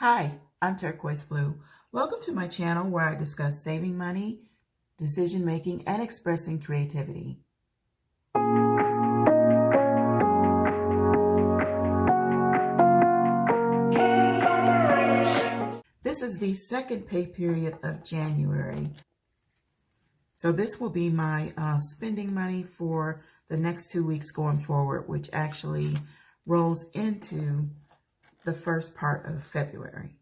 Hi, I'm Turquoise Blue. Welcome to my channel where I discuss saving money, decision making, and expressing creativity. This is the second pay period of January. So this will be my spending money for the next 2 weeks going forward, which actually rolls into the first part of February.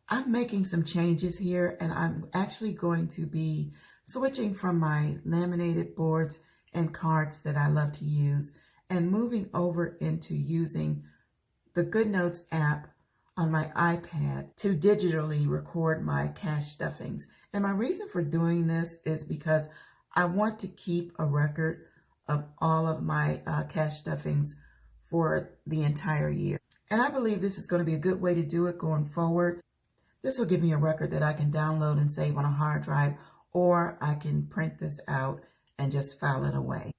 I'm making some changes here, and I'm actually going to be switching from my laminated boards and cards that I love to use and moving over into using the GoodNotes app on my iPad to digitally record my cash stuffings. And my reason for doing this is because I want to keep a record of all of my cash stuffings for the entire year. And I believe this is going to be a good way to do it going forward. This will give me a record that I can download and save on a hard drive, or I can print this out and just file it away.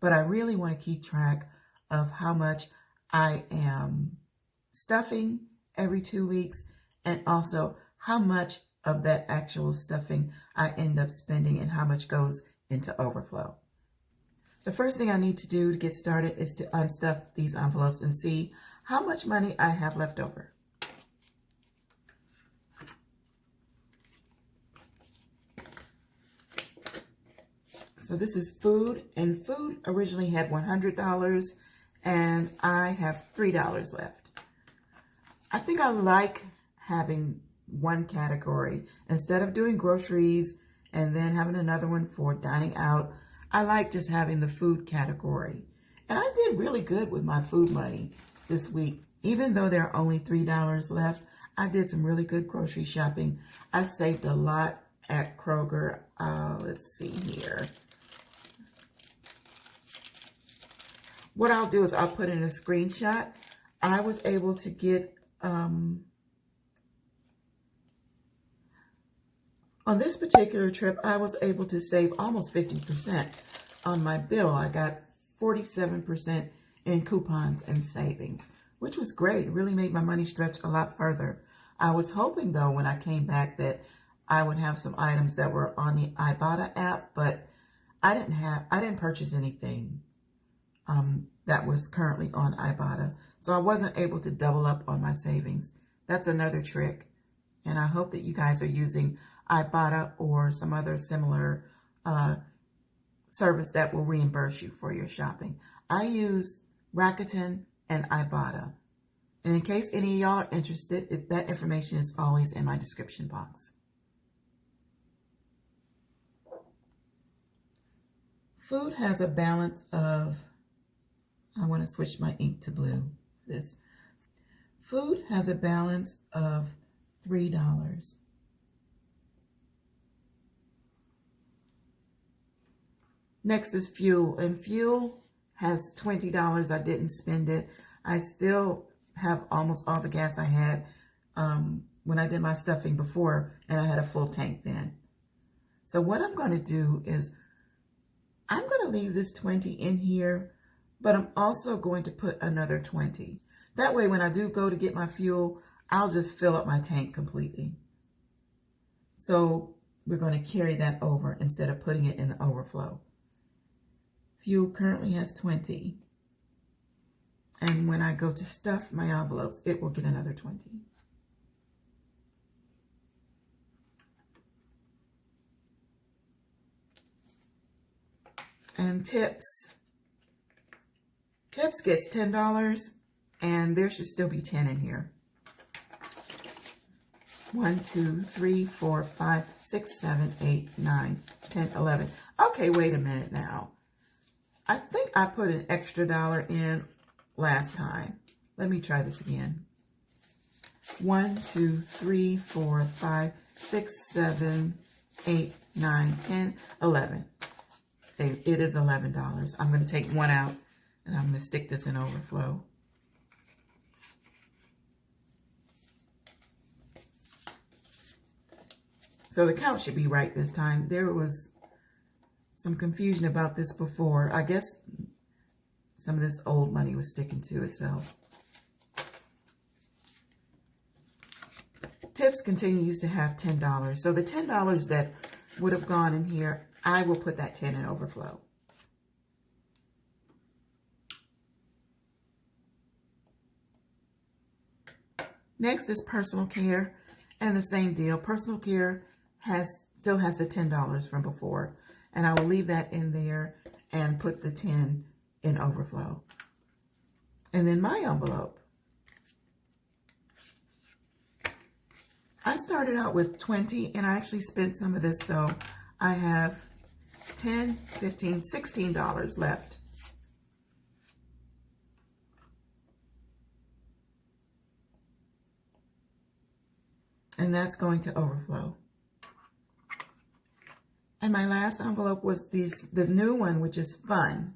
But I really want to keep track of how much I am stuffing every 2 weeks, and also how much of that actual stuffing I end up spending and how much goes into overflow. The first thing I need to do to get started is to unstuff these envelopes and see how much money I have left over. So this is food, and food originally had $100 and I have $3 left. I think I like having one category. Instead of doing groceries and then having another one for dining out, I like just having the food category. And I did really good with my food money this week. Even though there are only $3 left, I did some really good grocery shopping. I saved a lot at Kroger. Let's see here. What I'll do is I'll put in a screenshot. I was able to get, on this particular trip, I was able to save almost 50% on my bill. I got 47% in coupons and savings, which was great. It really made my money stretch a lot further. I was hoping, though, when I came back that I would have some items that were on the Ibotta app, but I didn't purchase anything that was currently on Ibotta. So I wasn't able to double up on my savings. That's another trick. And I hope that you guys are using Ibotta or some other similar service that will reimburse you for your shopping. I use Rakuten and Ibotta. And in case any of y'all are interested, that information is always in my description box. Food has a balance of, I want to switch my ink to blue. This. Food has a balance of $3. Next is fuel, and fuel has $20. I didn't spend it. I still have almost all the gas I had when I did my stuffing before, and I had a full tank then. So what I'm going to do is I'm going to leave this 20 in here, but I'm also going to put another 20. That way, when I do go to get my fuel, I'll just fill up my tank completely. So we're going to carry that over instead of putting it in the overflow. Fuel currently has 20. And when I go to stuff my envelopes, it will get another 20. And tips. Tips gets $10, and there should still be 10 in here. 1, 2, 3, 4, 5, 6, 7, 8, 9, 10, 11. Okay, wait a minute now. I think I put an extra $1 in last time. Let me try this again. 1, 2, 3, 4, 5, 6, 7, 8, 9, 10, 11. It is $11. I'm going to take one out, and I'm going to stick this in overflow. So the count should be right this time. There was some confusion about this before. I guess some of this old money was sticking to itself. Tips continues to have $10. So the $10 that would have gone in here, I will put that 10 in overflow. Next is personal care, and the same deal. Personal care still has the $10 from before, and I will leave that in there and put the 10 in overflow. And then my envelope. I started out with 20, and I actually spent some of this, so I have 10, 15, $16 left. And that's going to overflow. And my last envelope was the new one, which is fun.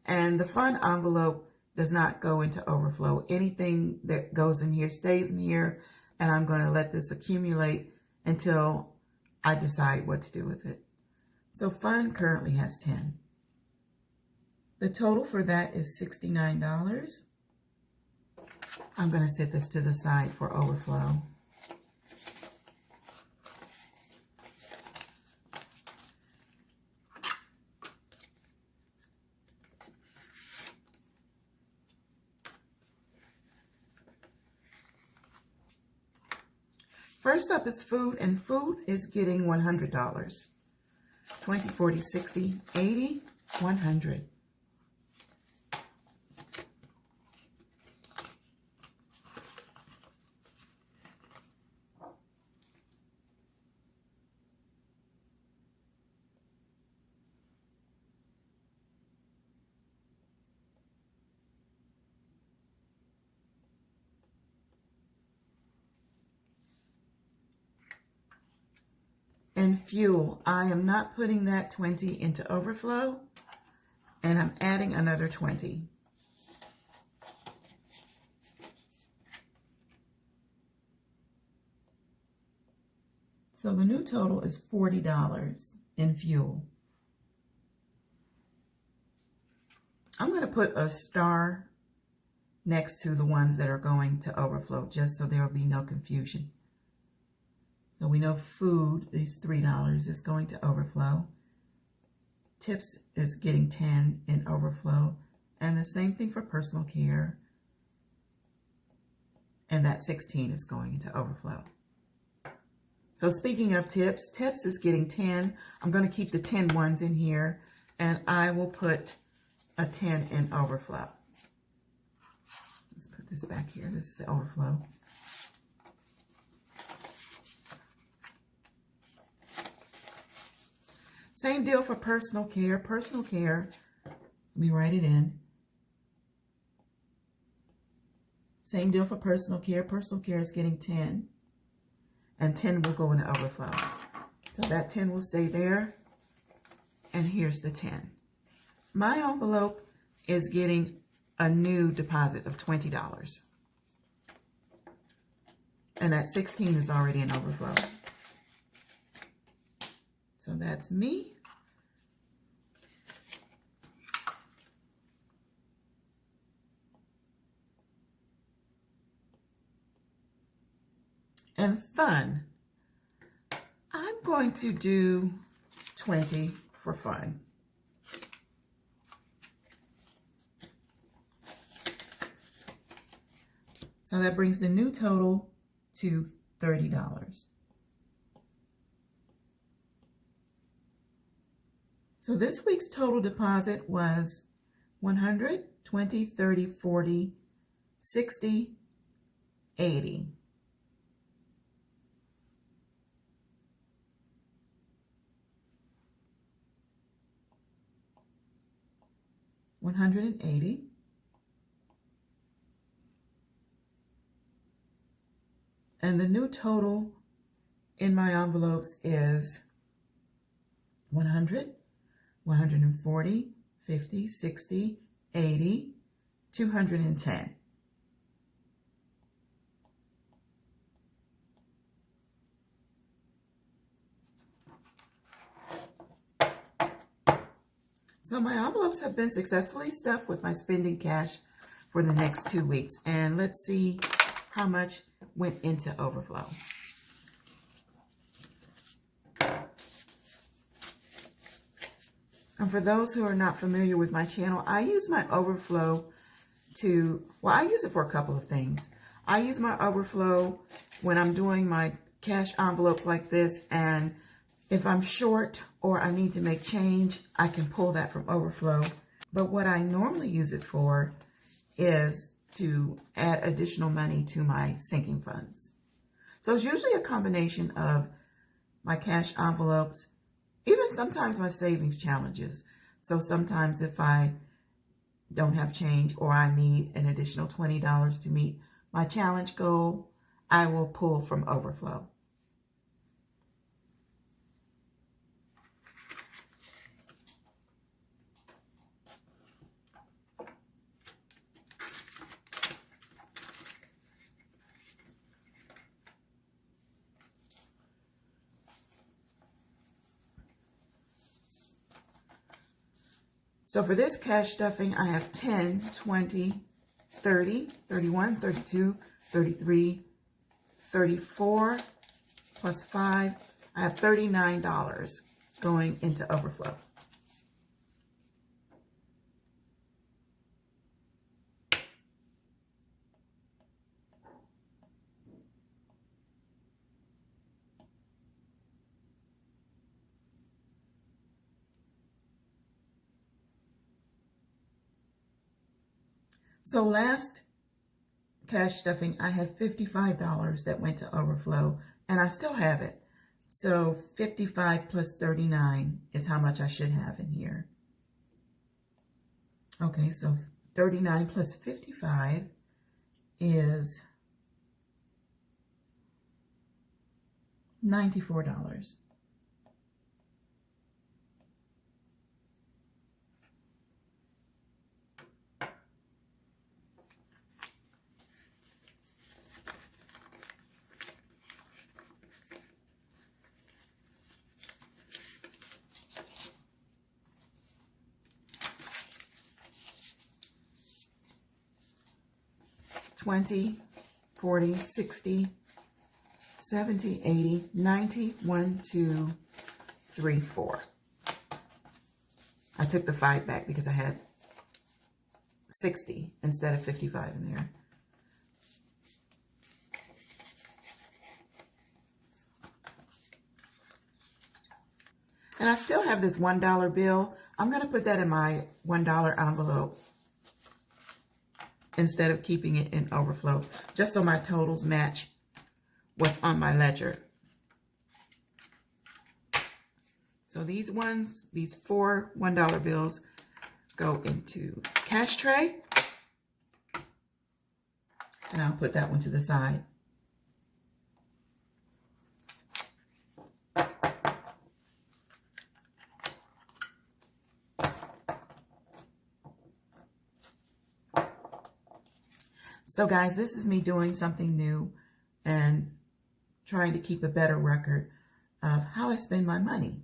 And the fun envelope does not go into overflow. Anything that goes in here stays in here, and I'm going to let this accumulate until I decide what to do with it. So fun currently has 10. The total for that is $69. I'm going to set this to the side for overflow. First up is food, and food is getting $100. 20, 40, 60, 80, 100. And fuel, I am not putting that 20 into overflow, and I'm adding another 20. So the new total is $40 in fuel. I'm going to put a star next to the ones that are going to overflow, just so there will be no confusion. So we know food, these $3, is going to overflow. Tips is getting 10 in overflow. And the same thing for personal care. And that 16 is going into overflow. So speaking of tips, tips is getting 10. I'm going to keep the 10 ones in here, and I will put a 10 in overflow. Let's put this back here. This is the overflow. Same deal for personal care. Personal care, let me write it in. Same deal for personal care. Personal care is getting 10. And 10 will go into overflow. So that 10 will stay there. And here's the 10. My envelope is getting a new deposit of $20. And that 16 is already in overflow. So that's me. And fun, I'm going to do 20 for fun. So that brings the new total to $30. So this week's total deposit was 100, 20, 30, 40, 60, 80. $180. And the new total in my envelopes is 100, 140, 50, 60, 80, 210. So my envelopes have been successfully stuffed with my spending cash for the next 2 weeks. And let's see how much went into overflow. And for those who are not familiar with my channel, I use my overflow I use it for a couple of things. I use my overflow when I'm doing my cash envelopes like this, and if I'm short or I need to make change, I can pull that from overflow. But what I normally use it for is to add additional money to my sinking funds. So it's usually a combination of my cash envelopes, even sometimes my savings challenges. So sometimes if I don't have change or I need an additional $20 to meet my challenge goal, I will pull from overflow. So for this cash stuffing, I have 10, 20, 30, 31, 32, 33, 34, plus 5. I have $39 going into overflow. So last cash stuffing, I had $55 that went to overflow, and I still have it. So 55 plus 39 is how much I should have in here. Okay, so 39 plus 55 is $94. $20, $40, $60, $70, $80, $90, $1, $2, $3, $4. I took the 5 back because I had 60 instead of 55 in there. And I still have this $1 bill. I'm going to put that in my $1 envelope instead of keeping it in overflow, just so my totals match what's on my ledger. So these 4 $1 bills go into cash tray, and I'll put that one to the side. So guys, this is me doing something new and trying to keep a better record of how I spend my money.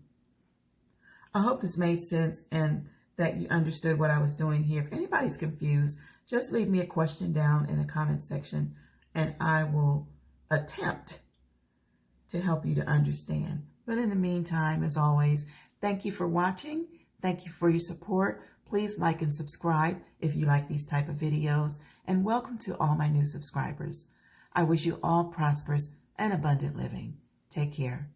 I hope this made sense and that you understood what I was doing here. If anybody's confused, just leave me a question down in the comment section and I will attempt to help you to understand. But in the meantime, as always, thank you for watching. Thank you for your support. Please like and subscribe if you like these type of videos, and welcome to all my new subscribers. I wish you all prosperous and abundant living. Take care.